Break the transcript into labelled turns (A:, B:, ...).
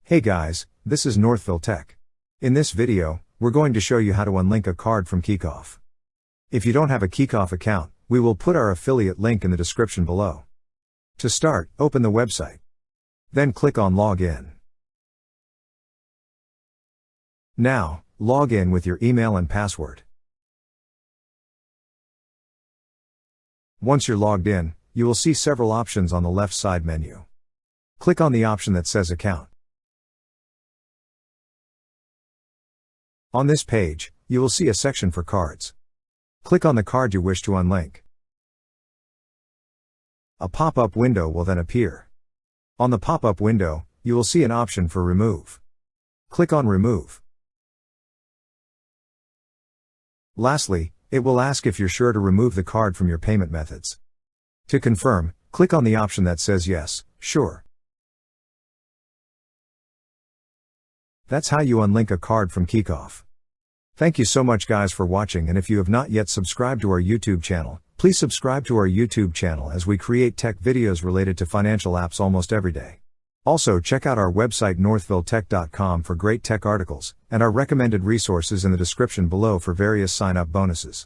A: Hey guys, this is Northville Tech. In this video, we're going to show you how to unlink a card from Kikoff. If you don't have a Kikoff account, we will put our affiliate link in the description below. To start, open the website. Then click on Login. Now, log in with your email and password. Once you're logged in, you will see several options on the left side menu. Click on the option that says Account. On this page, you will see a section for cards. Click on the card you wish to unlink. A pop-up window will then appear. On the pop-up window, you will see an option for Remove. Click on Remove. Lastly, it will ask if you're sure to remove the card from your payment methods. To confirm, click on the option that says Yes, Sure. That's how you unlink a card from Kikoff. Thank you so much guys for watching, and if you have not yet subscribed to our YouTube channel, please subscribe to our YouTube channel as we create tech videos related to financial apps almost every day. Also check out our website northvilletech.com for great tech articles, and our recommended resources in the description below for various sign-up bonuses.